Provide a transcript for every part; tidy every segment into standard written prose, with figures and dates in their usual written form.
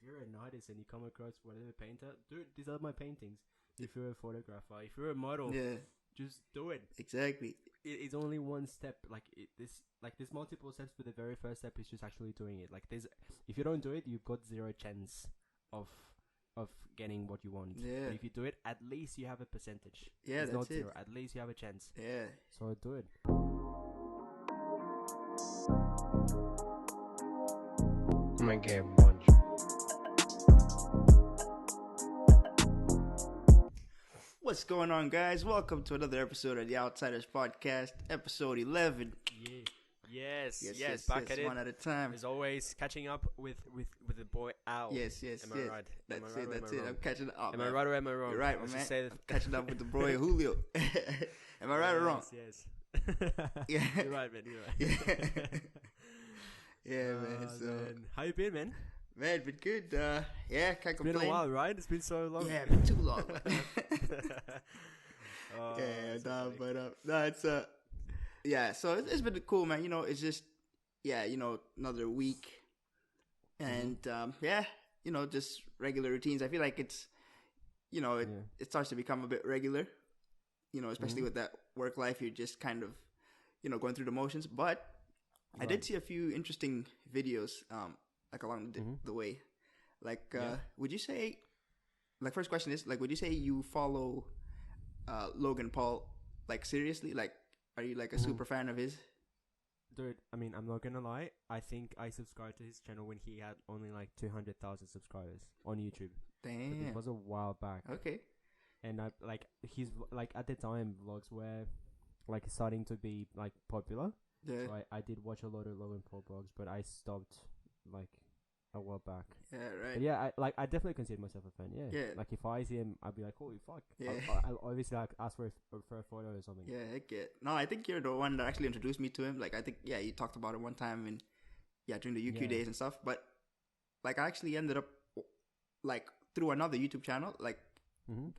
if you're an artist and you come across whatever painter, dude, these are my paintings. If you're a photographer, if you're a model, just do it. Exactly. It's only one step. There's multiple steps, but the very first step is just actually doing it. Like if you don't do it, you've got zero chance of getting what you want. Yeah. But if you do it, at least you have a percentage. Yeah, it's that's not it. zero. At least you have a chance. Yeah. So do it. My game bunch. What's going on, guys? Welcome to another episode of the Outsiders podcast, episode 11. Yeah. Yes. Back at it. One at a time. As always, catching up with the boy Al. Yes. Am I right? That's it. I'm catching up. Am I right or am I wrong? You're right, Let's man. just say that. I'm catching up with the boy Julio. Am I right or wrong? Yes. Yeah. You're right, man. You're right. Yeah, man. So, man. How you been, man? man, been good. Can't complain. It's been a while, right? It's been so long. Yeah, been too long. So it's been cool, man. You know, it's just, another week. And, just regular routines. I feel like it's, it starts to become a bit regular, especially with that work life. You're just kind of, going through the motions. But I did see a few interesting videos, along the way. Would you say, first question is, would you say you follow Logan Paul, seriously? Are you a super fan of his? Dude, I mean, I'm not gonna lie. I think I subscribed to his channel when he had only 200,000 subscribers on YouTube. Damn. It was a while back. Okay. And he's at the time vlogs were starting to be popular. Yeah. So I did watch a lot of Logan Paul vlogs, but I stopped a while back. Yeah, right. But yeah, I definitely consider myself a fan. Yeah. Yeah. If I see him, I'd be like, holy fuck. Yeah. I'll obviously ask for a photo or something. Yeah, heck yeah. No, I think you're the one that actually introduced me to him. I think, you talked about it one time and during the UQ days and stuff. But I actually ended up through another YouTube channel,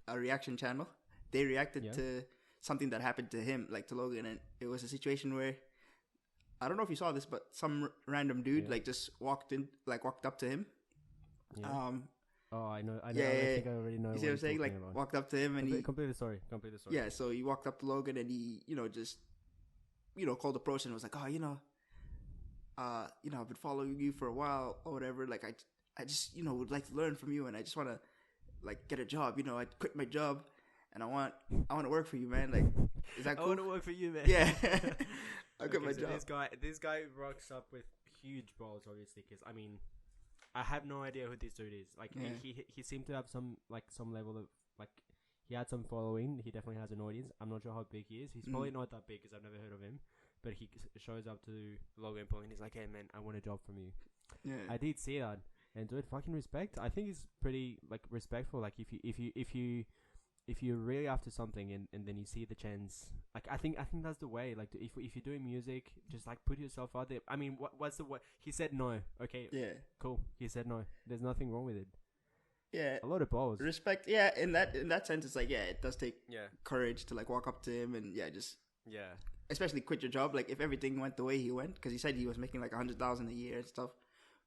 a reaction channel. They reacted to something that happened to him, to Logan, and it was a situation where, I don't know if you saw this, but some random dude just walked up to him. Yeah. I know. I think I already know. You see what I'm saying? Walked up to him and he complete the story. Yeah, so he walked up to Logan and he, just, called the person and was like, oh, I've been following you for a while or whatever. I just, would like to learn from you and I just want to get a job. I quit my job and I want to work for you, man. Is that cool? I want to work for you, man. Yeah. I quit my job. This guy rocks up with huge balls, obviously, because I have no idea who this dude is. He seemed to have some level of he had some following. He definitely has an audience. I'm not sure how big he is. He's probably not that big because I've never heard of him. But he shows up to Logan Paul and he's like, "Hey man, I want a job from you." Yeah. I did see that, and dude, fucking respect. I think he's pretty respectful. If you're really after something and then you see the chance, I think that's the way. If you're doing music, just put yourself out there. I mean, what's the what? He said no. Okay. Yeah. Cool. He said no. There's nothing wrong with it. Yeah. A lot of balls. Respect. Yeah. In that sense, it's it does take Yeah. courage to walk up to him and just Yeah. especially quit your job. If everything went the way he went, because he said he was making 100,000 a year and stuff,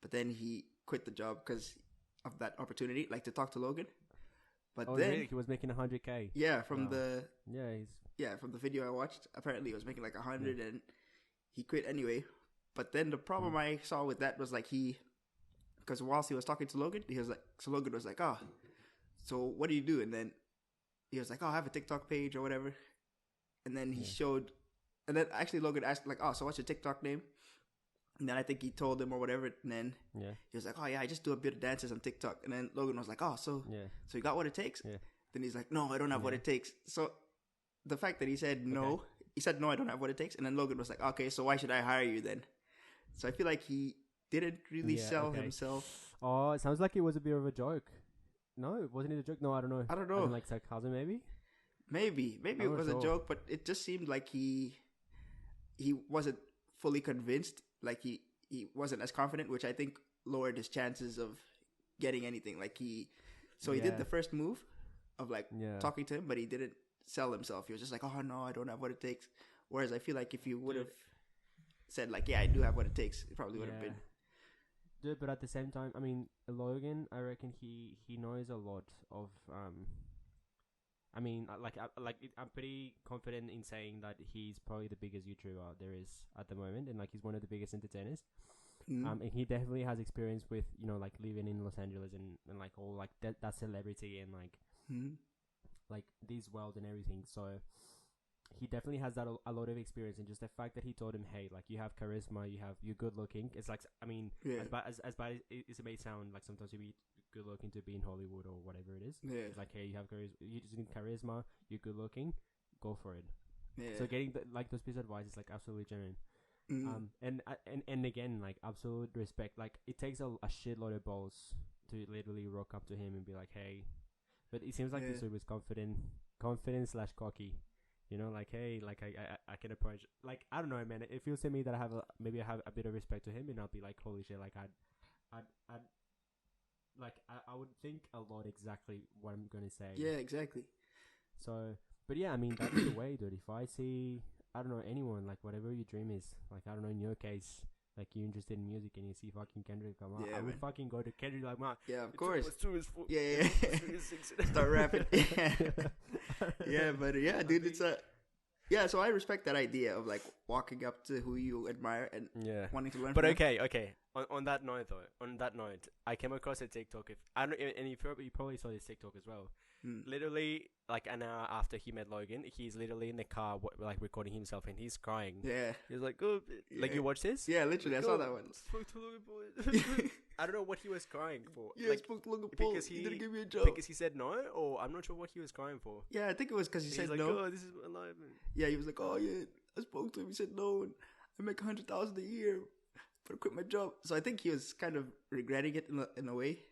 but then he quit the job because of that opportunity, to talk to Logan. But then really? He was making 100K. Yeah, from the from the video I watched, apparently he was making 100 and he quit anyway. But then the problem I saw with that was because whilst he was talking to Logan, Logan was like, "Oh, so what do you do?" And then he was like, "Oh, I have a TikTok page or whatever." And then he showed, and then actually Logan asked "Oh, so what's your TikTok name?" And then I think he told him or whatever, and then he was like, "Oh yeah, I just do a bit of dances on TikTok." And then Logan was like, "Oh, so you got what it takes?" Yeah. Then he's like, "No, I don't have what it takes." So the fact that he said no, he said no, I don't have what it takes, and then Logan was like, "Okay, so why should I hire you then?" So I feel like he didn't really sell himself. Oh, it sounds like it was a bit of a joke. No, wasn't it a joke? No, I don't know. I don't know. Sarcasm, maybe. Maybe it was a joke, but it just seemed like he wasn't fully convinced. He wasn't as confident, which I think lowered his chances of getting anything. He did the first move of talking to him, but he didn't sell himself. He was just like, "Oh no, I don't have what it takes." Whereas I feel like if you would have said "Yeah, I do have what it takes," it probably would have been dude. But at the same time, I mean, Logan, I reckon he knows a lot of I mean, I'm pretty confident in saying that he's probably the biggest YouTuber there is at the moment, and like he's one of the biggest entertainers. And he definitely has experience with, you know, like living in Los Angeles and like all like that celebrity and like like this world and everything. So he definitely has that a lot of experience, and just the fact that he told him, hey, like you have charisma, you're good looking. It's like, I mean, as bad as it may sound, like sometimes you be good looking to be in Hollywood or whatever it is. Yeah. It's like, hey, you have charisma, you just need charisma, you're good looking, go for it. Yeah. So getting like those pieces of advice is like absolutely genuine. And again, like absolute respect. Like it takes a shitload of balls to literally rock up to him and be like, hey. But it seems like this dude was confident / cocky. You know, like, hey, like I can approach. Like, I don't know, man. It feels to me that I have a bit of respect to him, and I'll be like, holy shit, like I would think a lot exactly what I'm gonna say. Yeah, exactly. So, but yeah, I mean, that's the way, dude. If I see, I don't know, anyone, like whatever your dream is, like I don't know, in your case, like you're interested in music and you see fucking Kendrick come out, I would fucking go to Kendrick like, man. Yeah, of course. Yeah. Start rapping. Yeah, but yeah, dude, it's so I respect that idea of like walking up to who you admire and wanting to learn. But from okay. On that note, I came across a TikTok. And you probably saw this TikTok as well. Literally, like an hour after he met Logan, he's literally in the car, like recording himself, and he's crying. Yeah, he's like, "Oh, like you watch this?" Yeah, literally, like, I saw that one. Spoke to Logan Paul. I don't know what he was crying for. Yeah, like, spoke to Logan Paul because he didn't give me a job because he said no, or I'm not sure what he was crying for. Yeah, I think it was because he said like, no. Oh, this is alive. Yeah, he was like, "Oh yeah, I spoke to him. He said no, and I make $100,000 a year, but I quit my job." So I think he was kind of regretting it in a way.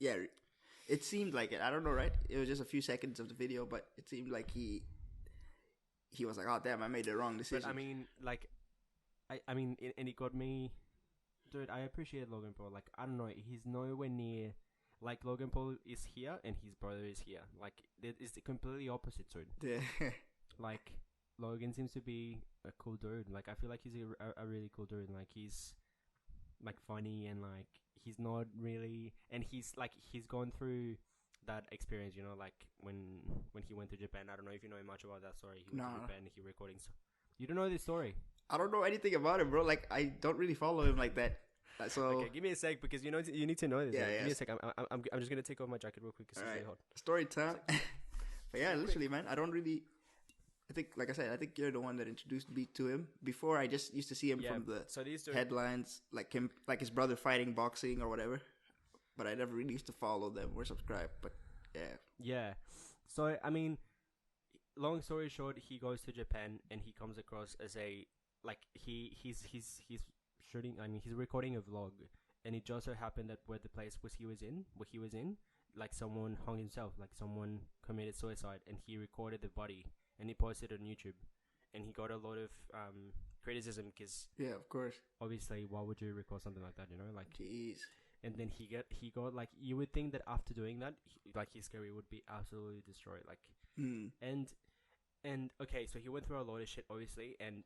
Yeah. It seemed like it. I don't know, right? It was just a few seconds of the video, but it seemed like he was like, "Oh damn, I made the wrong decision." But I mean, like, I mean, and it got me, dude. I appreciate Logan Paul. Like, I don't know, he's nowhere near. Like Logan Paul is here and his brother is here. Like, it's the completely opposite, dude. Yeah. Like, Logan seems to be a cool dude. Like, I feel like he's a really cool dude. Like, he's like funny and like. He's not really, and he's gone through that experience, you know, like when he went to Japan. I don't know if you know much about that story. He went to Japan, he recording. So you don't know this story? I don't know anything about him, bro. Like I don't really follow him like that. So okay, give me a sec because you need to know this. Yeah. Give me a sec. I'm just gonna take off my jacket real quick because it's really hot. Story time. But yeah, literally, man. I don't really. I think, like I said, I think you're the one that introduced me to him. Before, I just used to see him from the headlines, like him, like his brother fighting boxing or whatever. But I never really used to follow them or subscribe. But yeah. Yeah. So I mean, long story short, he goes to Japan and he comes across as a like he's shooting. I mean, he's recording a vlog, and it just so happened that where he was in, like someone hung himself, like someone committed suicide, and he recorded the body. And he posted it on YouTube, and he got a lot of criticism because of course, obviously, why would you record something like that? You know, like jeez. And then he got like, you would think that after doing that, like his career would be absolutely destroyed. Like, and okay, so he went through a lot of shit, obviously, and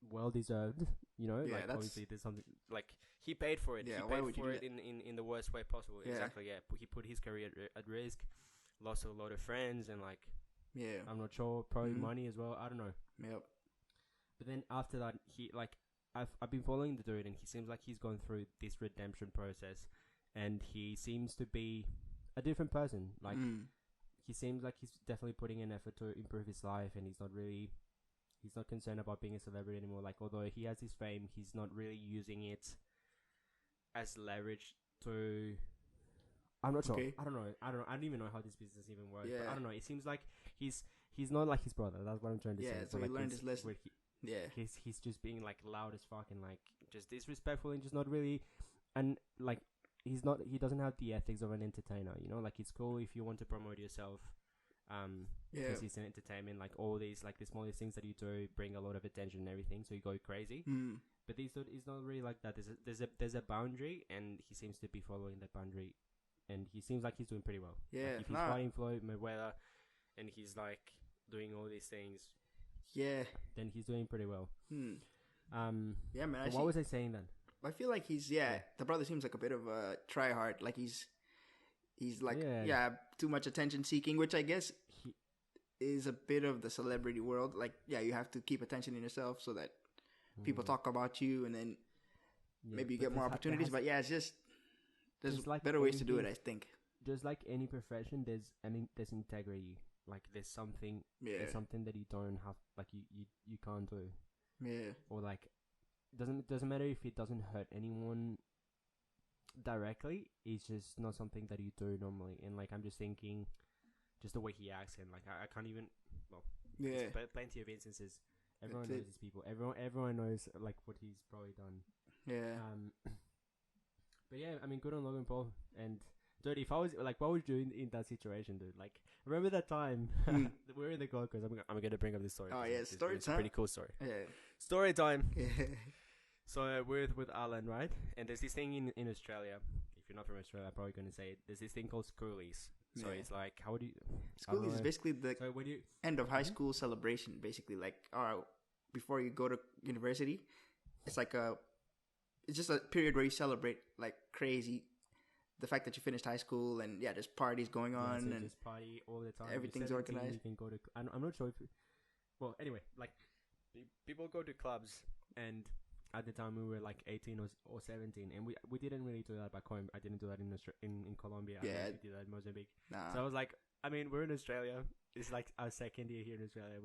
well deserved. You know, like obviously there's something like he paid for it. Yeah, he paid for it in the worst way possible. Yeah. Exactly. Yeah, he put his career at risk, lost a lot of friends, and like. Yeah, I'm not sure. Probably money as well. I don't know. Yep. But then after that, he like I've been following the dude, and he seems like he's gone through this redemption process, and he seems to be a different person. Like he seems like he's definitely putting an effort to improve his life, and he's not concerned about being a celebrity anymore. Like although he has his fame, he's not really using it as leverage to. I'm not sure. Okay. I don't know. I don't even know how this business even works. Yeah. But I don't know. It seems like he's not like his brother. That's what I'm trying to say. Yeah, so he like learned his lesson. He's just being like loud as fuck and like just disrespectful and just not really, and like he doesn't have the ethics of an entertainer. You know, like it's cool if you want to promote yourself. Because it's an entertainment. Like all these like the smallest things that you do bring a lot of attention and everything. So you go crazy. But this dude is not really like that. There's a boundary, and he seems to be following that boundary. And he seems like he's doing pretty well. Yeah, like if he's fighting Floyd Mayweather, and he's like doing all these things. Yeah, then he's doing pretty well. Yeah, man. What was I saying then? I feel like he's the brother seems like a bit of a tryhard. Like he's like too much attention seeking, which I guess is a bit of the celebrity world. Like you have to keep attention in yourself so that people talk about you, and then maybe you get more opportunities. But it's just there's like better ways to do it, I think. Just like any profession, there's integrity. Like there's something that you don't have, like you can't do. Yeah. Or like doesn't matter if it doesn't hurt anyone directly. It's just not something that you do normally. And like I'm just thinking, just the way he acts, and like I can't even. Well, there's plenty of instances. Everyone knows these people. Everyone knows like what he's probably done. Yeah. But yeah, I mean, good on Logan Paul. And dude, if I was like, what would you do in that situation, dude? Like, remember that time we were in the Gold Coast? I'm gonna bring up this story. Oh yeah, story time. It's a pretty cool story. Yeah. Story time. Yeah. So with Alan, right? And there's this thing in Australia. If you're not from Australia, I'm probably gonna say it. There's this thing called schoolies. So it's like, how would you? Schoolies is basically the end of high school celebration. Basically, like, before you go to university, it's like it's just a period where you celebrate like crazy the fact that you finished high school, and there's parties going on, so and just party all the time. Everything's organized. You can go to. I'm not sure if. Well, anyway, like people go to clubs, and at the time we were like 18 or 17, and we didn't really do that back home. I didn't do that in Colombia. Yeah, I did that in Mozambique. Nah. So I was like, I mean, we're in Australia. It's like our second year here in Australia.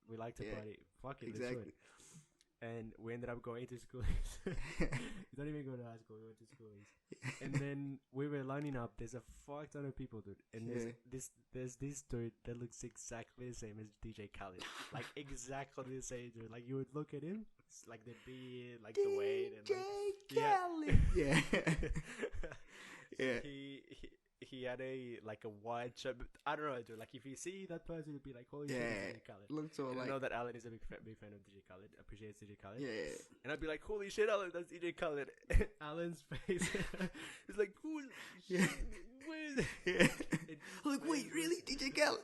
We like to party. Fuck it, exactly. Let's do it. And we ended up going to schoolies. We don't even go to high school. We went to schoolies. And then we were lining up. There's a fuck ton of people, dude. And there's this dude that looks exactly the same as DJ Khaled. Like, exactly the same, dude. Like, you would look at him. It's like the beard, like the weight. And DJ Khaled. Yeah. Yeah. He had a wide shirt. I don't know, dude. Like if you see that person, you'd be like, "Holy shit, DJ Khaled!" Looks so I know that Alan is a big fan of DJ Khaled. Appreciates DJ Khaled. Yeah. And I'd be like, "Holy shit, Alan, that's DJ Khaled." Alan's face is like, "Who? Yeah. Where is yeah. I'm like, wait, really, DJ Khaled?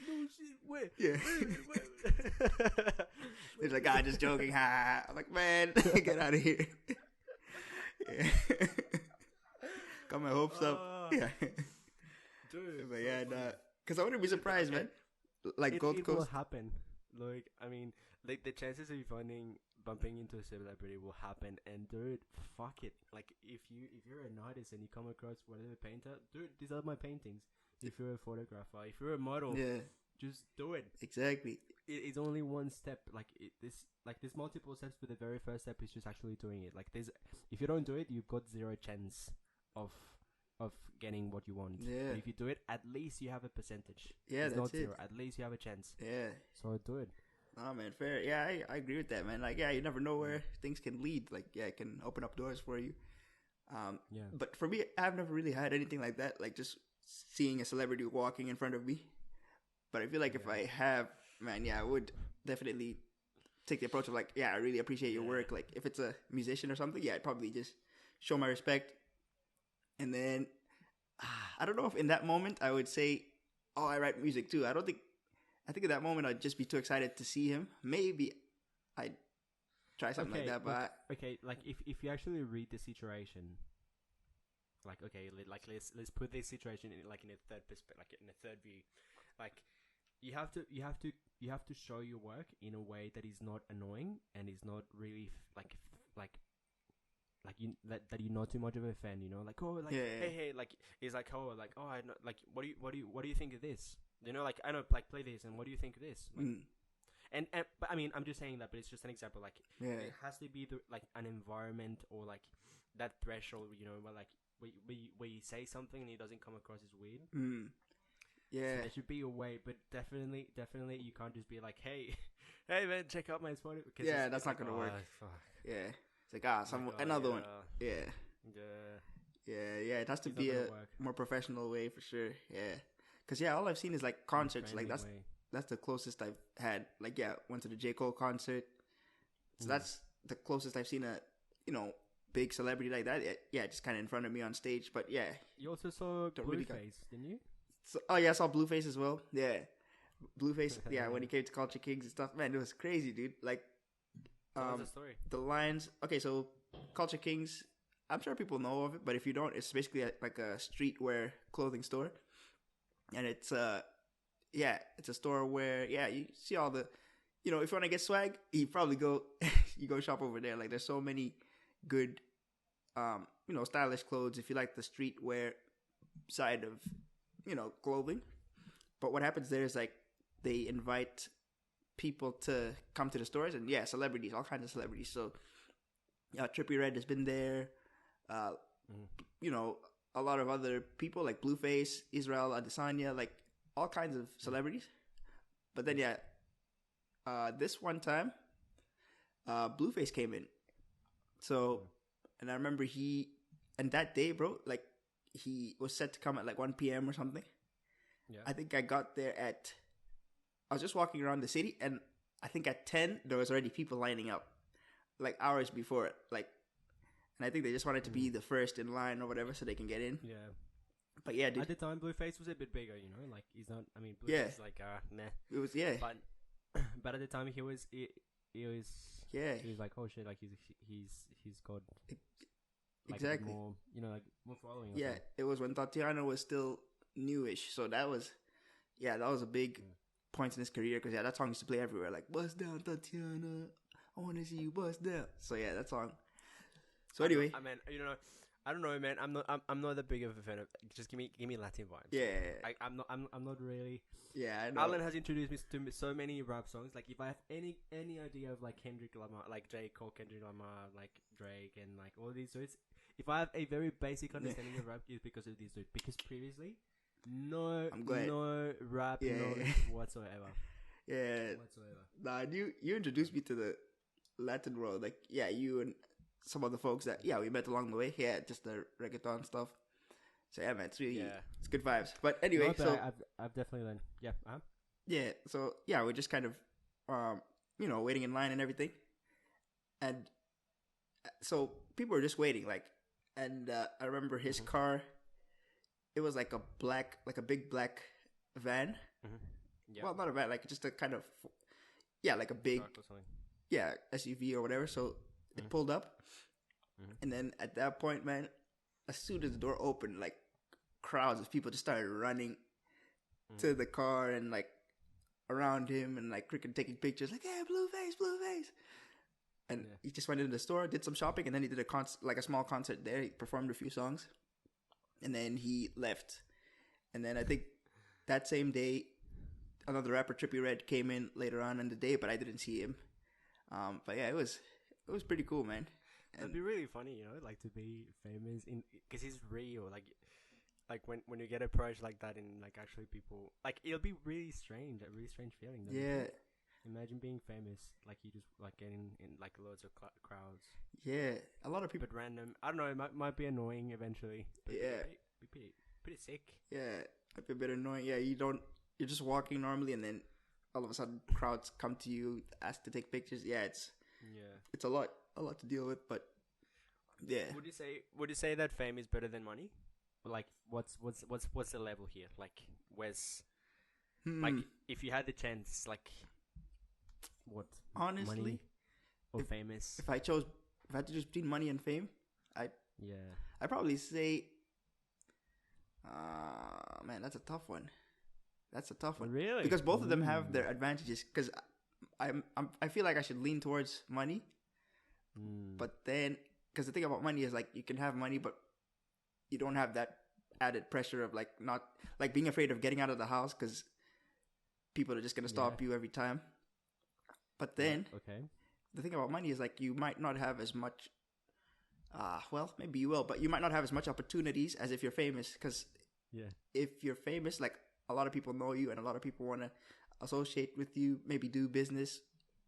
No shit, where? Yeah. Where? There's a guy just joking. Ha! I'm like, man, get out of here. Yeah. Got my hopes up. Yeah. Dude. But yeah, because I wouldn't be surprised, man. Like Gold Coast. It will happen. Like, I mean, like the chances of you bumping into a celebrity will happen. And dude, fuck it. Like, if you're an artist and you come across whatever painter, dude, these are my paintings. If you're a photographer, if you're a model, just do it. Exactly. It's only one step. Like there's multiple steps, but the very first step is just actually doing it. Like if you don't do it, you've got zero chance of getting what you want. Yeah. But if you do it, at least you have a percentage. Yeah, it's that's not it. zero. At least you have a chance. Yeah. So do it. Oh man, fair. Yeah, I agree with that, man. Like, you never know where things can lead. Like, it can open up doors for you. But for me, I've never really had anything like that. Like, just seeing a celebrity walking in front of me. But I feel like if I have, man, I would definitely take the approach of like, I really appreciate your work. Like, if it's a musician or something, I'd probably just show my respect. And then, I don't know if in that moment I would say, oh, I write music too. I think at that moment I'd just be too excited to see him. Maybe I'd try something like that. But like if you actually read the situation, like, okay, like let's put this situation in a third perspective, like in a third view. Like, you have to show your work in a way that is not annoying and is not really that you're not too much of a fan, you know, like, oh, like, hey, like, it's like, oh, like, oh, I know, like, what do you think of this? You know, like, I know, like, play this, and what do you think of this? Like, and but I mean, I'm just saying that, but it's just an example. Like, it has to be like an environment or like that threshold, you know, where like where you say something and it doesn't come across as weird. Yeah, so there should be a way, but definitely, you can't just be like, hey man, check out my spot. That's not gonna work. Fuck. Yeah. It's like, another one. Yeah. It has to be a more professional way for sure. Yeah. Because, all I've seen is like concerts. Like, that's the closest I've had. Like, went to the J. Cole concert. So that's the closest I've seen a, big celebrity like that. Yeah, just kind of in front of me on stage. But yeah. You also saw Blueface, didn't you? So, I saw Blueface as well. Yeah. Blueface, when he came to Culture Kings and stuff. Man, it was crazy, dude. Like, what's the story? The lines. Okay, so Culture Kings. I'm sure people know of it, but if you don't, it's basically like a streetwear clothing store, and it's it's a store where you see all the, if you want to get swag, you probably go you go shop over there. Like there's so many good, stylish clothes if you like the streetwear side of, clothing. But what happens there is like they invite people to come to the stores, and celebrities, all kinds of celebrities. So Trippie Redd has been there. A lot of other people like Blueface, Israel Adesanya, like all kinds of celebrities. But then this one time Blueface came in. So, and I remember and that day, bro, like he was set to come at like 1 p.m. or something. Yeah. I think I got there I was just walking around the city, and I think at 10 there was already people lining up, like hours before it. Like, and I think they just wanted to be the first in line or whatever, so they can get in. Yeah. But yeah, dude. At the time, Blueface was a bit bigger, like he's not. I mean, Blueface is like nah. It was But at the time, he was like, oh shit, like he's got like exactly more, like more following. Yeah, it was when Tatiana was still newish, so that was a big point in his career, because that song used to play everywhere, like "Bust Down, Tatiana, I want to see you bust down." So yeah, that song. So anyway, I mean, I don't know, man. I'm not that big of a fan of. Just give me Latin vibes. Yeah. I'm not really. Yeah, I know. Alan has introduced me to so many rap songs. Like if I have any idea of like Kendrick Lamar, like J. Cole, Kendrick Lamar, like Drake, and like all these dudes, if I have a very basic understanding of rap, it's because of these dudes. Because previously, no rap knowledge whatsoever. Yeah. Whatsoever. Nah, you introduced me to the Latin world. Like, you and some of the folks that we met along the way. Yeah, just the reggaeton stuff. So yeah, man, it's really it's good vibes. But anyway, I've definitely learned. Yeah. Yeah. So we're just kind of waiting in line and everything, and so people were just waiting, like, and I remember his car. It was like a big black van. Yeah. Well, not a van, like just a kind of like a big SUV or whatever. So it pulled up, and then at that point, man, as soon as the door opened, like crowds of people just started running to the car and like around him and like freaking taking pictures, like, "Hey, Blueface!" And he just went into the store, did some shopping, and then he did a small concert there. He performed a few songs, and then he left. And then I think that same day, another rapper, Trippie Redd, came in later on in the day, but I didn't see him. But yeah, it was pretty cool, man. It'd be really funny, like to be famous because he's real. Like when you get approached like that, and like actually people, like, it'll be really strange, a really strange feeling. Yeah. Imagine being famous, like you just like getting in like loads of crowds. Yeah, a lot of people. But random. I don't know. It might be annoying eventually. But be pretty sick. Yeah, it'd be a bit annoying. Yeah, you're just walking normally, and then all of a sudden crowds come to you, ask to take pictures. Yeah, it's a lot to deal with. But yeah, would you say that fame is better than money? Like, what's the level here? Like, where's like, if you had the chance, like, what? Honestly, money or famous? If I had to choose between money and fame, I'd probably say, man, that's a tough one. Really? Because both of them have their advantages. Because I feel like I should lean towards money, but then, because the thing about money is, like, you can have money, but you don't have that added pressure of like not like being afraid of getting out of the house because people are just gonna stop you every time. But then, the thing about money is, like, you might not have as much. Well, maybe you will, but you might not have as much opportunities as if you're famous. Because if you're famous, like, a lot of people know you, and a lot of people want to associate with you, maybe do business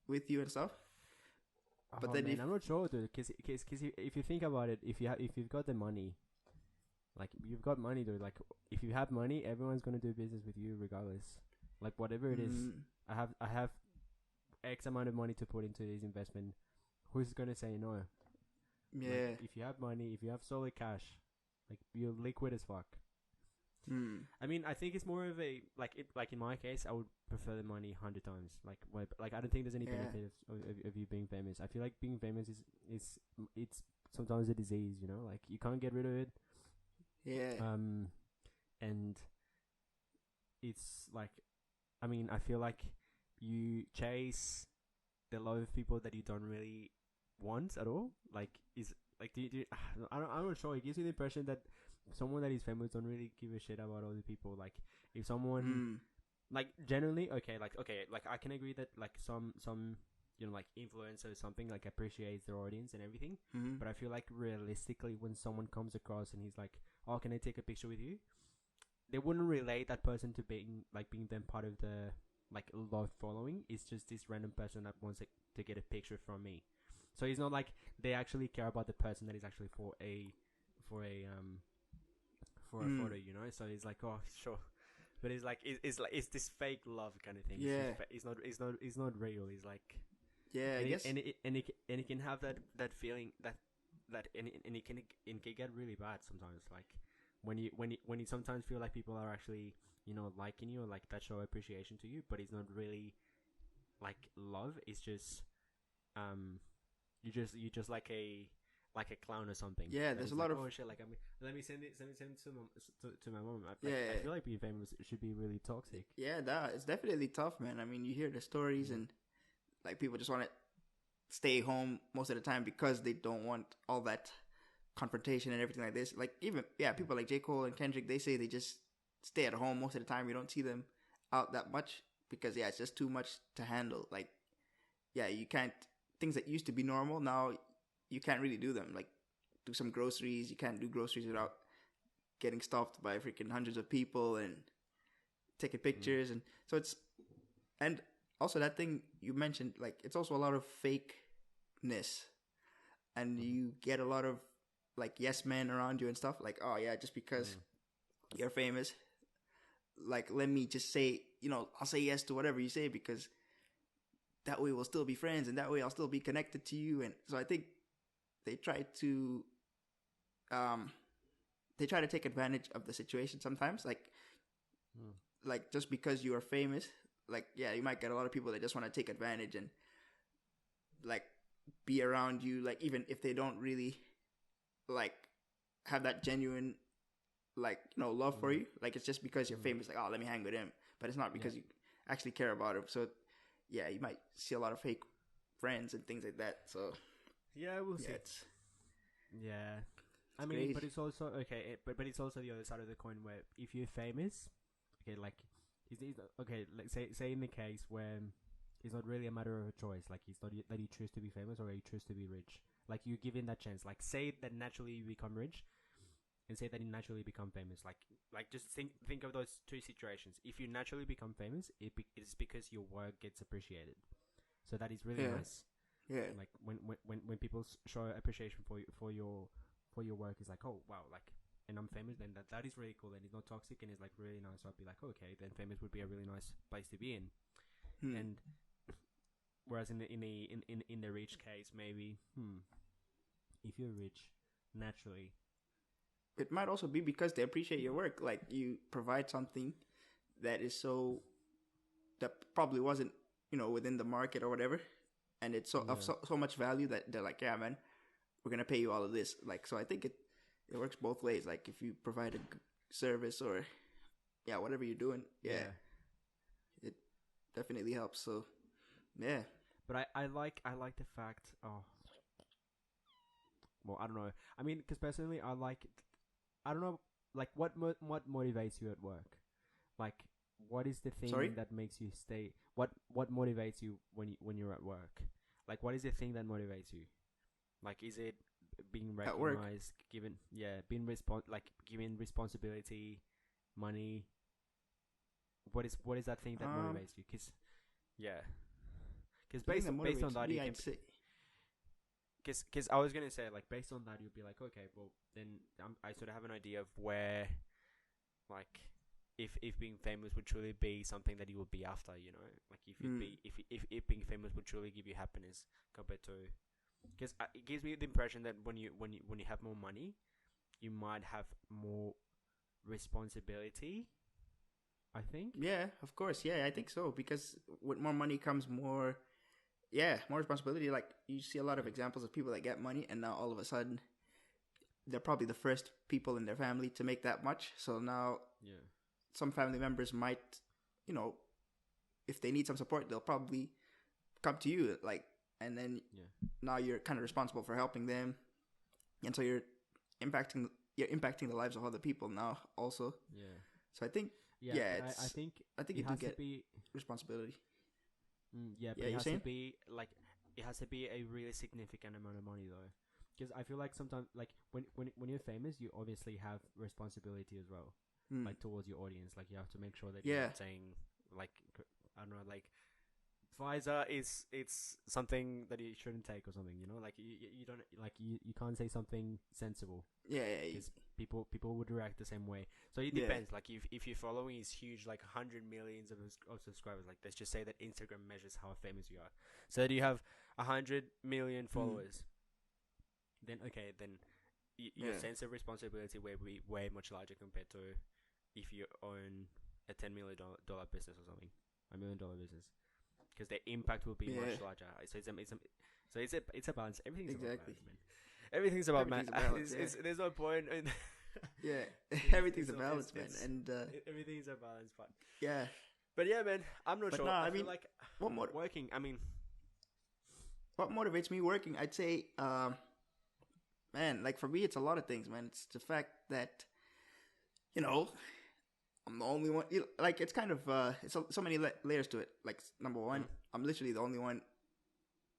with you and stuff. But then, I'm not sure, dude. Because if you think about it, if you've got the money, like, you've got money, dude. Like, if you have money, everyone's gonna do business with you regardless. Like, whatever it is, I have X amount of money to put into this investment. Who's gonna say no? Yeah. Like, if you have money, if you have solid cash, like, you're liquid as fuck. I mean, I think it's more of a like in my case, I would prefer the money 100 times. Like I don't think there's any benefit of you being famous. I feel like being famous is sometimes a disease, you know, like you can't get rid of it. Yeah. And it's like, I mean, I feel like you chase the love of people that you don't really want at all. Like, is like, I'm not sure. It gives me the impression that someone that is famous don't really give a shit about other people. Like, if someone, like, generally, okay, like I can agree that like some you know, like influencer or something like appreciates their audience and everything. But I feel like realistically, when someone comes across and he's like, "Oh, can I take a picture with you?" They wouldn't relate that person to being them part of the like love following. It's just this random person that wants to get a picture from me. So it's not like they actually care about the person that is actually for a photo, you know. So it's like, oh, sure, but it's like it's this fake love kind of thing. Yeah, it's not real. It's like, yeah, I guess, and it can have that feeling that and it can get really bad sometimes. Like when you sometimes feel like people are actually, you know, liking you or like that show appreciation to you, but it's not really like love. It's just you just like a clown or something. Yeah, there's a lot like, of, oh shit, like let me send it to my mom. yeah, I feel like being famous should be really toxic. Yeah, it's definitely tough, man. I mean, you hear the stories and like people just want to stay home most of the time because they don't want all that confrontation and everything like this. Like even people like J. Cole and Kendrick, they say they just stay at home most of the time. You don't see them out that much because it's just too much to handle. Like you can't, things that used to be normal now you can't really do them. Like do some groceries, you can't do groceries without getting stopped by freaking hundreds of people and taking pictures. And so it's, and also that thing you mentioned, like it's also a lot of fakeness, and you get a lot of like yes men around you and stuff. Like, oh yeah, just because you're famous, like let me just say, you know, I'll say yes to whatever you say because that way we'll still be friends and that way I'll still be connected to you. And so I think they try to take advantage of the situation sometimes. Like just because you are famous, like you might get a lot of people that just want to take advantage and like be around you, like even if they don't really like have that genuine like, you know, love for you. Like it's just because you're famous, like, oh, let me hang with him, but it's not because you actually care about him. So you might see a lot of fake friends and things like that. So we'll see. I mean, crazy. But it's also okay. But it's also the other side of the coin where if you're famous, okay, like okay, like say in the case where it's not really a matter of a choice. Like it's not that you choose to be famous or you choose to be rich. Like you give in that chance. Like say that naturally you become rich, and say that you naturally become famous. Like just think of those two situations. If you naturally become famous, it's because your work gets appreciated. So that is really nice. Yeah. Like when people show appreciation for your work, it's like, oh wow, like, and I'm famous, then that is really cool, and it's not toxic, and it's like really nice. So I'd be like, okay, then famous would be a really nice place to be in. And whereas in the rich case, maybe if you're rich naturally, it might also be because they appreciate your work. Like you provide something that probably wasn't, you know, within the market or whatever, and it's of so much value that they're like, yeah, man, we're gonna pay you all of this. Like, so I think it works both ways. Like if you provide a service or whatever you're doing, it definitely helps. So but I like the fact. Oh, well, I don't know. I mean, because personally, I don't know, like what motivates you at work? Like, what is the thing that makes you stay? What motivates you when you're at work? Like, what is the thing that motivates you? Like, is it being recognized, given being given responsibility, money? What is that thing that motivates you? Because based on that, you can say. Because I was gonna say, like, based on that, you'd be like, okay, well, then I sort of have an idea of where, like, if being famous would truly be something that you would be after, you know, like if being famous would truly give you happiness compared to, because it gives me the impression that when you have more money, you might have more responsibility. I think. Yeah, of course. Yeah, I think so, because with more money comes more more responsibility. Like you see a lot of examples of people that get money and now all of a sudden they're probably the first people in their family to make that much. So now some family members might, you know, if they need some support, they'll probably come to you, like, and then now you're kind of responsible for helping them, and so you're impacting the lives of other people now also. So I think I think you do get responsibility. But it has to be like, it has to be a really significant amount of money though, because I feel like sometimes, like when you're famous, you obviously have responsibility as well, like towards your audience. Like you have to make sure that you're not saying, like, I don't know, like Pfizer it's something that you shouldn't take or something, you know, like you don't, like you can't say something sensible. Because people would react the same way. So it depends. Like if your following is huge, like 100 millions of subscribers, like let's just say that Instagram measures how famous you are. So that you have 100 million followers, then your sense of responsibility will be way much larger compared to if you own a $10 million business or something, $1 million business, because the impact will be much larger. So it's a balance. Everything's about balance, man. Everything's about balance. There's no point in everything's a balance, man, and everything's a balance, but but man, I'm not sure. No, I feel like working. I mean, what motivates me working? I'd say, man, like for me, it's a lot of things, man. It's the fact that, you know, I'm the only one. Like it's kind of it's so many layers to it. Like number one, I'm literally the only one,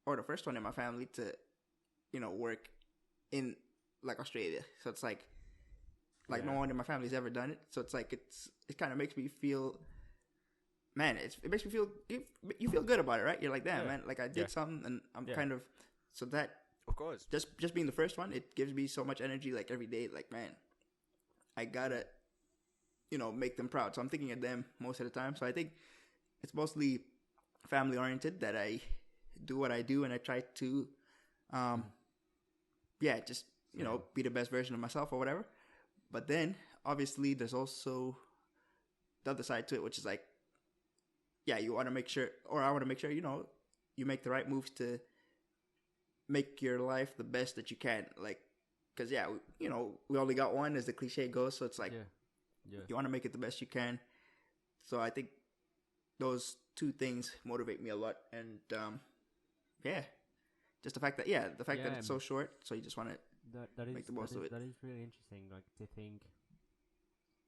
or the first one in my family to, you know, work in like Australia. So it's like no one in my family's ever done it. So it's like it kind of makes me feel, man, it makes me feel, you feel good about it, right? You're like, damn, man, like I did something, and I'm kind of, so that, of course, just being the first one, it gives me so much energy. Like every day, like, man, I gotta, you know, make them proud. So I'm thinking of them most of the time. So I think it's mostly family oriented that I do what I do, and I try to just, you know, be the best version of myself or whatever. But then obviously there's also the other side to it, which is like, you want to make sure, or I want to make sure, you know, you make the right moves to make your life the best that you can. Like, because you know, we only got one, as the cliche goes. So it's like, you want to make it the best you can. So I think those two things motivate me a lot. And just the fact that that it's so short, so you just want to make the most of it. That is really interesting. Like to think,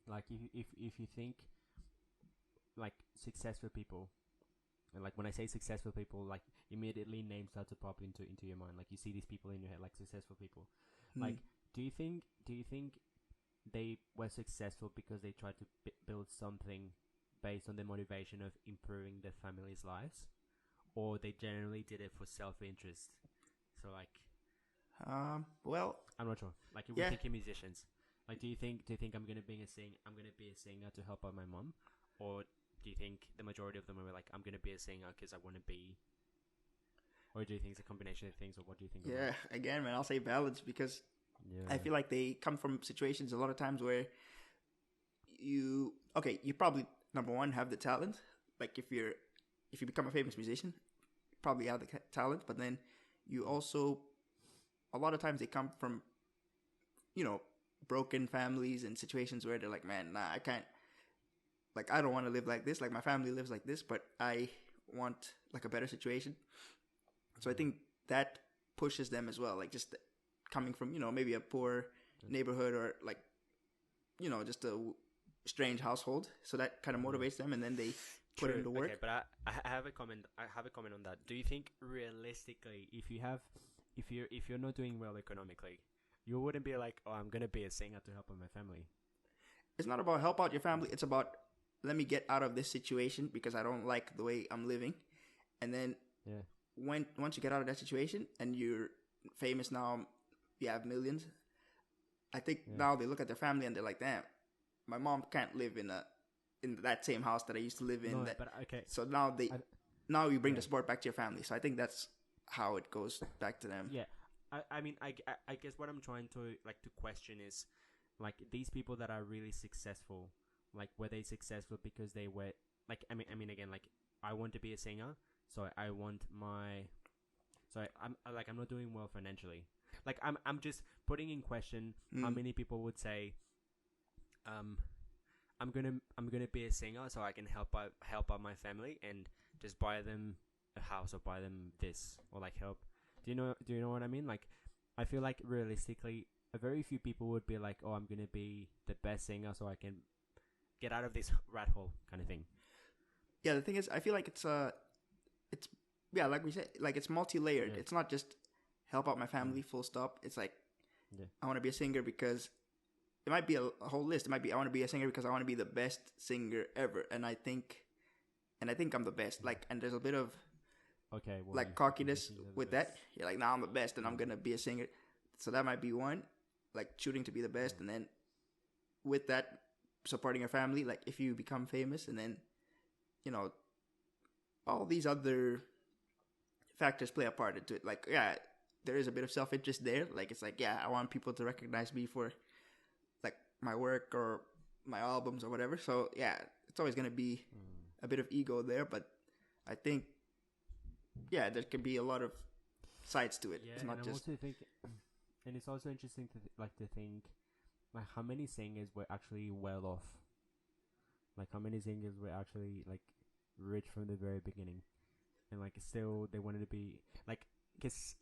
like if you think like successful people, and like when I say successful people, like immediately names start to pop into your mind. Like you see these people in your head, like successful people. Like, do you think they were successful because they tried to build something based on the motivation of improving their family's lives, or they generally did it for self-interest? So like, well, I'm not sure. Like, if we think musicians, like, do you think I'm gonna be a singer to help out my mom, or do you think the majority of them are like, I'm gonna be a singer because I want to be, or do you think it's a combination of things, or what do you think? Again, man, I'll say balance, because I feel like they come from situations a lot of times where you probably, number one, have the talent. Like if you become a famous musician, you probably have the talent, but then you also, a lot of times they come from, you know, broken families and situations where they're like, man, nah, I can't, like, I don't want to live like this. Like my family lives like this, but I want like a better situation. So I think that pushes them as well. Like just coming from, you know, maybe a poor neighborhood, or like, you know, just a strange household. So that kind of motivates them, and then they put it into work. Okay, but I have a comment. I have a comment on that. Do you think realistically, if you're not doing well economically, you wouldn't be like, oh, I'm gonna be a singer to help out my family? It's not about help out your family. It's about, let me get out of this situation because I don't like the way I'm living. And then once you get out of that situation and you're famous now, you have millions, I think now they look at their family and they're like, damn, my mom can't live in that same house that I used to live in. No, but okay. So now you bring the sport back to your family. So I think that's how it goes back to them. Yeah. I mean, I guess what I'm trying to question is, like, these people that are really successful, like, were they successful because they were, like, I mean again, like, I want to be a singer, So I want my, I'm not doing well financially. Like I'm just putting in question how many people would say, I'm gonna be a singer so I can help out my family and just buy them a house or buy them this or like help. Do you know what I mean? Like, I feel like realistically, a very few people would be like, oh, I'm gonna be the best singer so I can get out of this rat hole kind of thing. Yeah, the thing is, I feel like it's yeah, like we said, like it's multi-layered. Yeah. It's not just help out my family, full stop. It's like I want to be a singer because it might be a whole list. It might be I want to be a singer because I want to be the best singer ever, and I think I'm the best. Like, and there's a bit of like cockiness with that. You're like, nah, I'm the best, and I'm gonna be a singer. So that might be one, like shooting to be the best, and then with that, supporting your family. Like, if you become famous, and then all these other factors play a part into it. Like, yeah, there is a bit of self-interest there. Like, it's like, yeah, I want people to recognize me for like my work or my albums or whatever. So yeah, it's always going to be a bit of ego there, but I think, yeah, there can be a lot of sides to it. Yeah, it's not and just... I also think, and it's also interesting to think like how many singers were actually well off. Like, how many singers were actually like rich from the very beginning, and like still they wanted to be like, because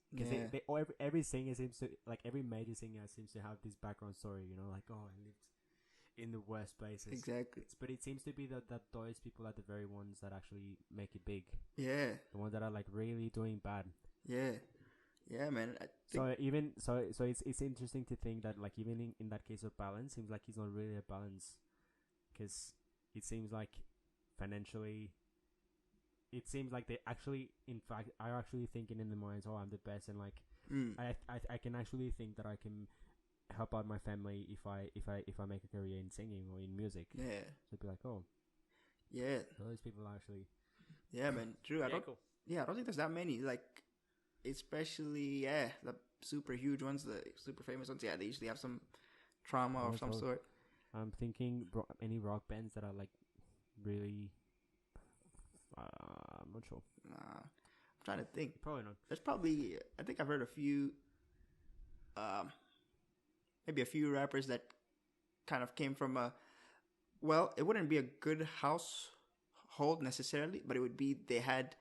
every singer seems to, like, every major singer seems to have this background story, like, oh, I lived in the worst places. Exactly. But it seems to be that those people are the very ones that actually make it big. Yeah. The ones that are like really doing bad. Yeah. Yeah, man. So it's interesting to think that, like, even in that case of balance, seems like it's not really a balance, because it seems like financially, it seems like they actually, in fact, are actually thinking in their minds, oh, I'm the best, and like, I can actually think that I can help out my family if I make a career in singing or in music. Yeah. So it'd be like, oh, yeah, those people are actually. Yeah, man. True. I don't think there's that many. Like, especially the super huge ones, the super famous ones. Yeah, they usually have some trauma of some sort. I'm thinking any rock bands that are like really. I'm not sure. I'm trying to think. Probably not. There's probably, I think I've heard a few, maybe a few rappers that kind of came from it wouldn't be a good household necessarily, but it would be, they had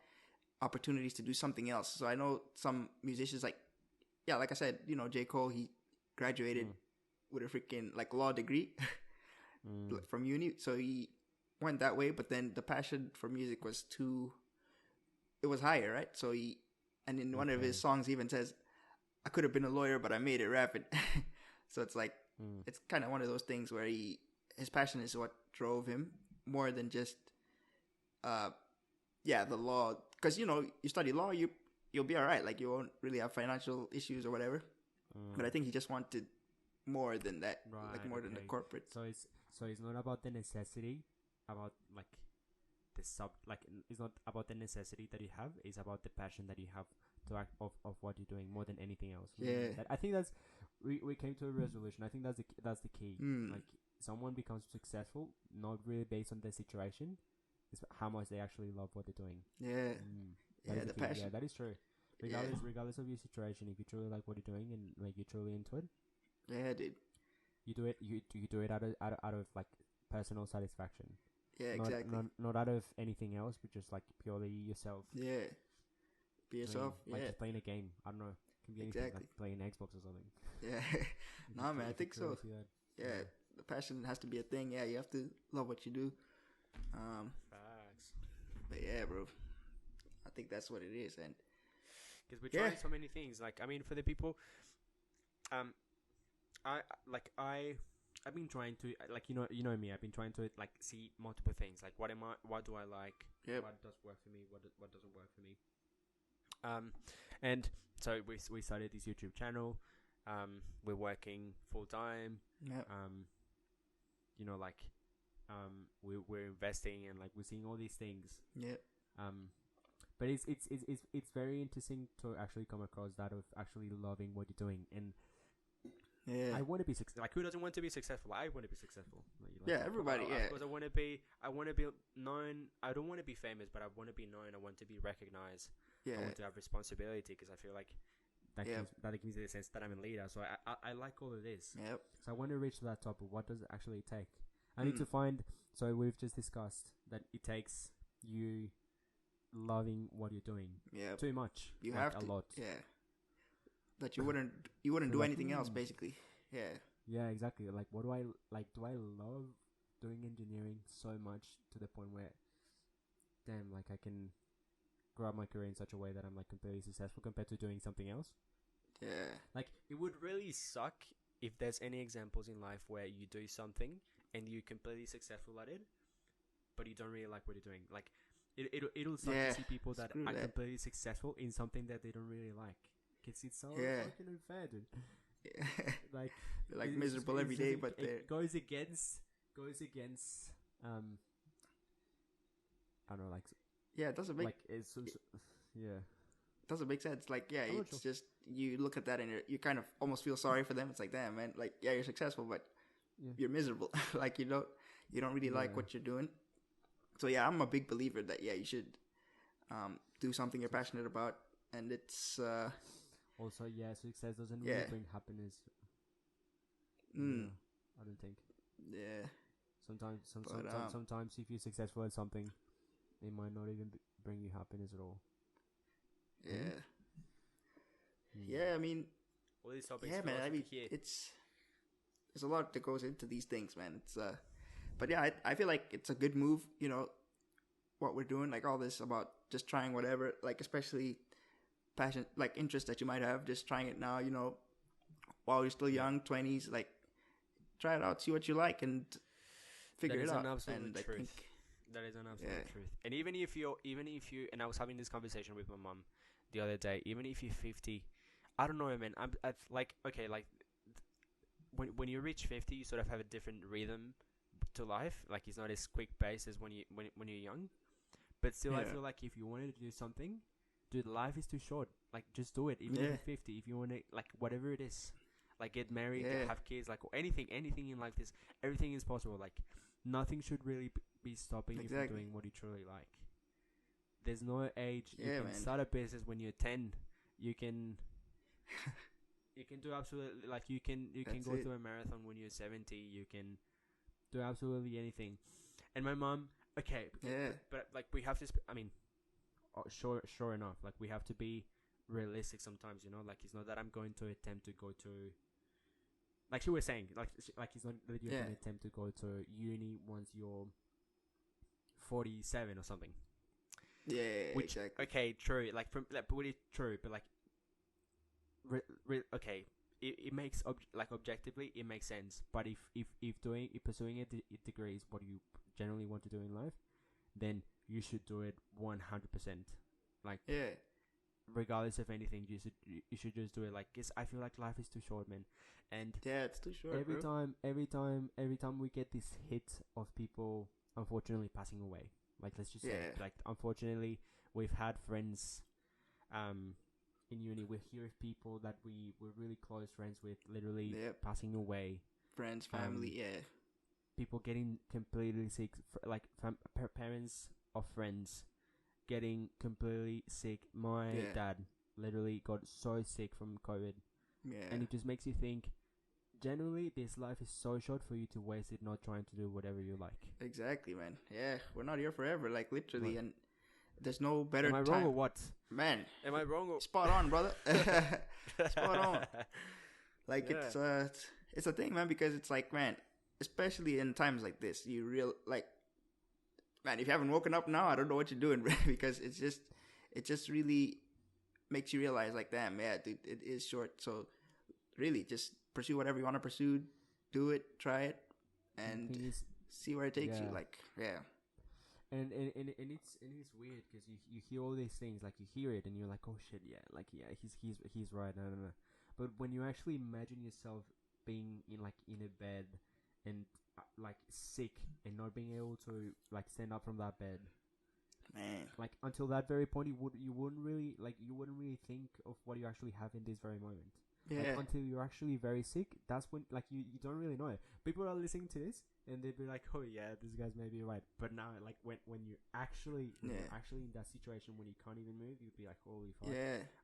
opportunities to do something else. So I know some musicians, like I said, J. Cole, he graduated with a freaking like law degree from uni. So he went that way, but then the passion for music was it was higher, right? So and in one of his songs he even says, I could have been a lawyer, but I made it rapping. So it's like, it's kind of one of those things where his passion is what drove him more than just, the law. Because, you study law, you'll be all right. Like, you won't really have financial issues or whatever. But I think he just wanted more than that, like more than the corporate. So it's not about the necessity, about like it's not about the necessity that you have. It's about the passion that you have to act of what you're doing more than anything else. Yeah, I think that's we came to a resolution. I think that's the key. Like, someone becomes successful not really based on their situation, it's how much they actually love what they're doing. Yeah, the passion. Yeah, that is true. Regardless of your situation, if you truly like what you're doing and like you're truly into it, yeah, dude, you do it. You do it out of like personal satisfaction. Yeah, exactly. Not out of anything else, but just like purely yourself. Yeah, be yourself. Like just playing a game. I don't know. It can be anything, exactly. Like playing Xbox or something. Yeah, nah, man, I think so. Yeah, the passion has to be a thing. Yeah, you have to love what you do. Facts. But yeah, bro, I think that's what it is, and because we're trying so many things. Like, I mean, for the people, I've been trying to, like, you know me. I've been trying to like see multiple things. Like, what do I like? Yep. What does work for me? What doesn't work for me? And so we started this YouTube channel. We're working full time. Yep. We're investing, and like we're seeing all these things. Yeah. But it's very interesting to actually come across that of actually loving what you're doing, and Yeah. I want to be successful. Like, who doesn't want to be successful? I want to be successful. Yeah, everybody, yeah. Because I want to be known. I don't want to be famous, but I want to be known. I want to be recognized. Yeah. I want to have responsibility because I feel like that gives me the sense that I'm a leader. So I like all of this. Yep. So I want to reach to that top of what does it actually take. I need to find. So we've just discussed that it takes you loving what you're doing. Yeah. Too much. You like have to. a lot. Yeah. That you wouldn't do anything else, basically. Yeah. Yeah, exactly. Like, what do I like? Do I love doing engineering so much to the point where, damn, like I can grow up my career in such a way that I'm like completely successful compared to doing something else? Yeah. Like, it would really suck if there's any examples in life where you do something and you're completely successful at it, but you don't really like what you're doing. Like, it'll suck to see people that are completely successful in something that they don't really like. Cause it's so fucking unfair, dude. Yeah. Like, they're like miserable every day, but it goes against I don't know, like, yeah, it doesn't make like it's yeah, doesn't make sense. Like, yeah, it's just you look at that and you kind of almost feel sorry for them. It's like, damn, man, like, yeah, you're successful, but you're miserable. Like, you don't really like what you're doing. So yeah, I'm a big believer that you should do something you're passionate about, and it's also success doesn't really bring happiness. I don't think. Yeah. Sometimes if you're successful at something, it might not even bring you happiness at all. Yeah. Yeah, I mean, all these topics. Yeah, man. I mean, there's a lot that goes into these things, man. It's but yeah, I feel like it's a good move. You know, what we're doing, like all this about just trying whatever, like especially passion, like interest that you might have, just trying it now. You know, while you're still young, 20s, like try it out, see what you like, and figure it out. And I think that is an absolute truth. And even if you, and I was having this conversation with my mom the other day. Even if you're 50, I don't know, man. I'm like, okay, like when you reach 50, you sort of have a different rhythm to life. Like, it's not as quick pace as when you're young. But still, I feel like if you wanted to do something, dude, life is too short. Like, just do it. Even if you're 50, if you want to, like, whatever it is, like, get married, have kids, like, anything in life everything is possible. Like, nothing should really be stopping you from doing what you truly like. There's no age. You can start a business when you're 10. You can do absolutely, like, you can go to a marathon when you're 70. You can do absolutely anything. And my mom, but like, we have to. I mean, sure enough. Like, we have to be realistic sometimes. You know, like, it's not that I'm going to attempt to go to. Like she was saying, like it's not that you're going to attempt to go to uni once you're 47 or something. Yeah, which exactly. Okay, true. Like, from like, but it's true. But like, okay, it makes objectively it makes sense. But if pursuing a degree is what you generally want to do in life, then you should do it 100%. Like, regardless of anything, you should just do it. Like, 'cause I feel like life is too short, man. And it's too short. Every time we get this hit of people unfortunately passing away. Like, let's just say, like, unfortunately, we've had friends, in uni. We hear of people that we were really close friends with, literally passing away. Friends, family, people getting completely sick, like parents of friends getting completely sick. My dad literally got so sick from COVID, and it just makes you think. Generally, this life is so short for you to waste it not trying to do whatever you like. Exactly, man. Yeah, we're not here forever, like, literally, and there's no better time. Am I wrong or what? Man. Am I wrong or... Spot on, brother. Spot on. Like, it's a thing, man, because it's like, man, especially in times like this, like, man, if you haven't woken up now, I don't know what you're doing, because it just really makes you realize, like, damn, dude, it is short, so really, just pursue whatever you want to pursue, do it, try it, and see where it takes you. Like, and it's weird because you hear all these things, like, you hear it and you're like, oh shit, he's right, no. But when you actually imagine yourself being in a bed and like sick and not being able to like stand up from that bed, man, like, until that very point, you wouldn't really think of what you actually have in this very moment. Yeah. until you're actually very sick, that's when like you don't really know. People are listening to this and they'd be like, oh yeah, this guy's maybe right. But now, like when you're actually in that situation when you can't even move, you'd be like, holy fuck,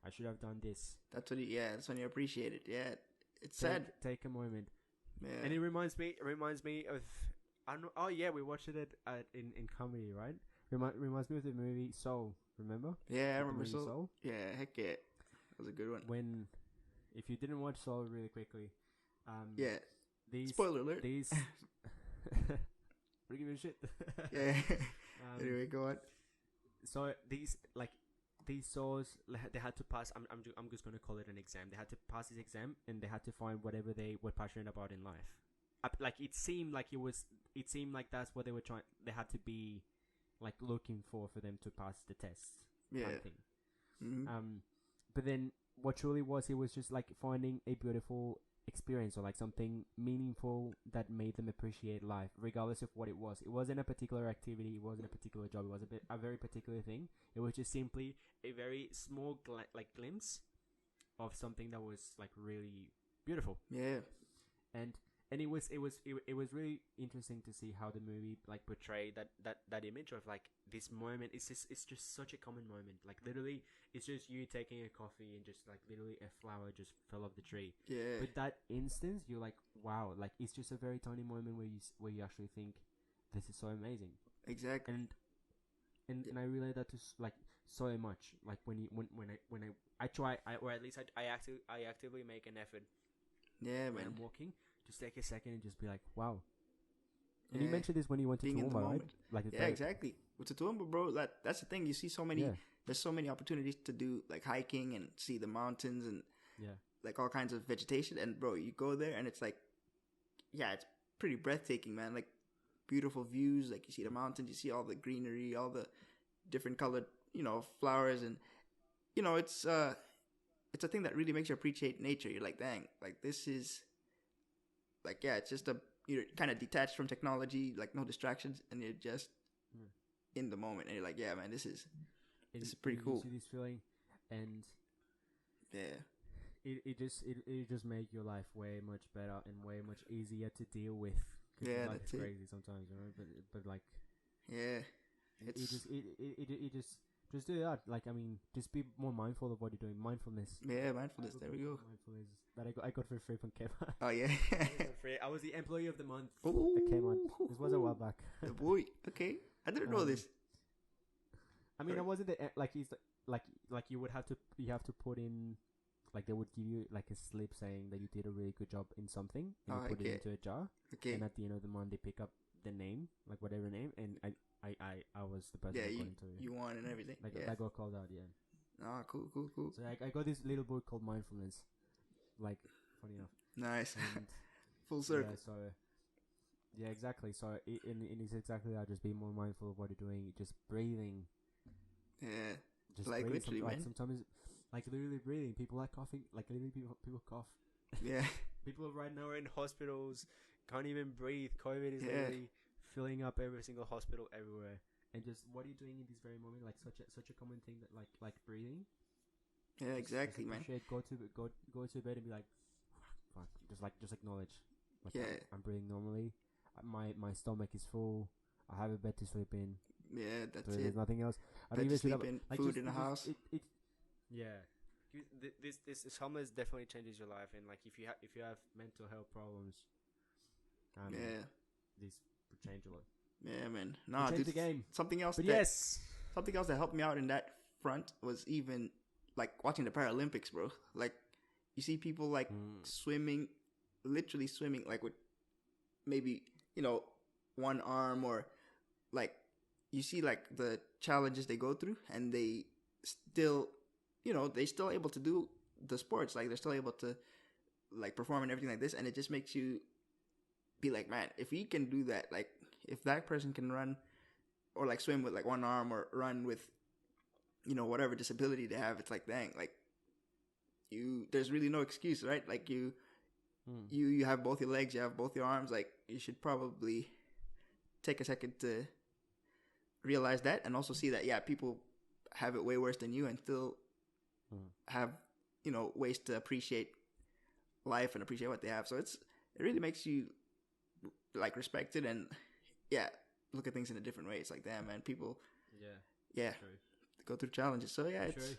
I should have done this. That's when you appreciate it. Yeah, it's sad. Take a moment. Yeah. And it reminds me of, I don't know. Oh yeah, we watched it in comedy, right? Reminds me of the movie Soul. Remember? Yeah, I remember Soul. Yeah, heck yeah, that was a good one. If you didn't watch Soul really quickly, spoiler alert. These, give a shit. Yeah. Anyway, go on. So these souls, they had to pass. I'm just gonna call it an exam. They had to pass this exam, and they had to find whatever they were passionate about in life. Like it seemed like that's what they were trying. They had to be like looking for them to pass the test. Yeah. Kind of thing. Mm-hmm. But then what truly was, it was just like finding a beautiful experience or like something meaningful that made them appreciate life, regardless of what it was. It wasn't a particular activity. It wasn't a particular job. It was a very particular thing. It was just simply a very small glimpse of something that was like really beautiful. Yeah. And it was really interesting to see how the movie like portrayed that image of like this moment. It's just such a common moment. Like literally, it's just you taking a coffee and just like literally a flower just fell off the tree. Yeah. But that instance, you're like, wow, like it's just a very tiny moment where you actually think this is so amazing. Exactly. And I relate that to like so much. Like when I try, or at least I actively make an effort. Yeah, when man. I'm walking. Just take a second and just be like, wow. And you mentioned this when you went to Toowoomba, right? Like exactly. With the Toowoomba, bro, that's the thing. You see so many, there's so many opportunities to do like hiking and see the mountains and like all kinds of vegetation. And bro, you go there and it's like, it's pretty breathtaking, man. Like beautiful views. Like you see the mountains, you see all the greenery, all the different colored, flowers. And, it's a thing that really makes you appreciate nature. You're like, dang, like this is... Like, it's just you're kind of detached from technology, like no distractions, and you're just in the moment. And you're like, yeah, man, this is pretty cool. You see this feeling, and it just make your life way much better and way much easier to deal with. Yeah, life that's is crazy sometimes, but like, it just do that. Like, I mean, just be more mindful of what you're doing. Mindfulness. Yeah, mindfulness. There we go. Mindfulness that I got for free from Kmart. Oh yeah. I was the employee of the month Ooh. at Kmart. This was a while back. The boy. Okay, I didn't know this. I mean, I wasn't like he's like you have to put in, like they would give you like a slip saying that you did a really good job in something, and you put it into a jar. Okay. And at the end of the month, they pick up the name, like whatever name, and I was the person who got into it. You won and everything. Like I got called out, Ah, cool. So I got this little book called Mindfulness. Like, funny enough. Nice. Full circle. Yeah, so... Yeah, exactly. So, it's exactly that. Just be more mindful of what you're doing. Just breathing. Yeah. Just like breathe. literally, man. Sometimes, like, literally breathing. People like coughing. Like, literally people cough. Yeah. People right now are in hospitals. Can't even breathe. COVID is literally filling up every single hospital everywhere. And just, what are you doing in this very moment? Like, such a common thing that, like breathing. Yeah, exactly, man. Go to bed and be like, fuck. Just acknowledge. Like, I'm breathing normally. My stomach is full. I have a bed to sleep in. Yeah, that's it. There's nothing else. I don't even sleep in. Like, food in the house. This homeless definitely changes your life, and like if you have mental health problems, this would change a lot. Yeah, man. Nah, dude, the game. Something else. Something else that helped me out in that front was even like watching the Paralympics, bro. Like you see people like literally swimming, like with maybe one arm, or like you see like the challenges they go through, and they still able to do the sports. Like they're still able to like perform and everything like this, and it just makes you be like, man, if we can do that, like if that person can run or like swim with like one arm, or run with whatever disability they have, it's like, dang, like there's really no excuse, right? Like you have both your legs, you have both your arms, like you should probably take a second to realize that, and also see that people have it way worse than you, and still have ways to appreciate life and appreciate what they have. So it really makes you like respect it and look at things in a different way. It's like, damn, man, people go through challenges. So it's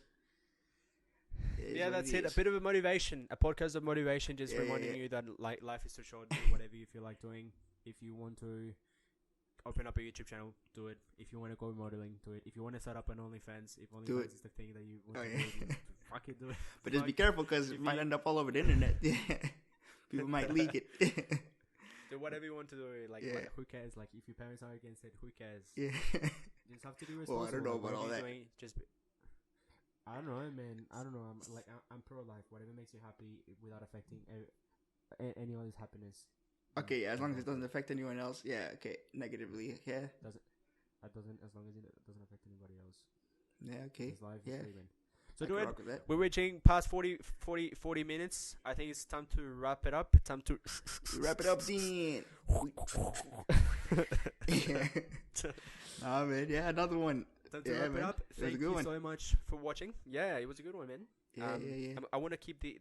that's it. A bit of a motivation, a podcast of motivation, just reminding you that like life is too short. Do whatever you feel like doing. If you want to open up a YouTube channel, do it. If you want to go modeling, do it. If you want to set up an OnlyFans, if OnlyFans is the thing that you want to do, fucking do it. But just be careful, because it might end up all over the internet. People might leak it. Do whatever you want to do. Like, who cares? Like, if your parents are against it, who cares? Yeah. You just have to be responsible. Well, I don't know about all that. I don't know, man. I don't know. I'm pro-life. Whatever makes you happy without affecting any other's happiness. Okay, as long as it doesn't affect anyone else. Yeah, okay. Negatively, yeah. As long as it doesn't affect anybody else. Yeah, okay. His life is leaving. So do it. We're reaching past 40 minutes. I think it's time to wrap it up. Time to wrap it up, Dean. Nah, man. Yeah, another one. Time to wrap it up. Thank you so much for watching. Yeah, it was a good one, man. Yeah. I want to keep the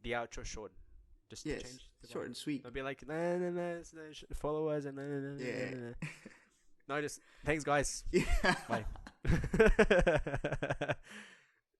outro short. Just to change short and sweet. I'll be like, follow us and No, just thanks, guys. Yeah. Bye.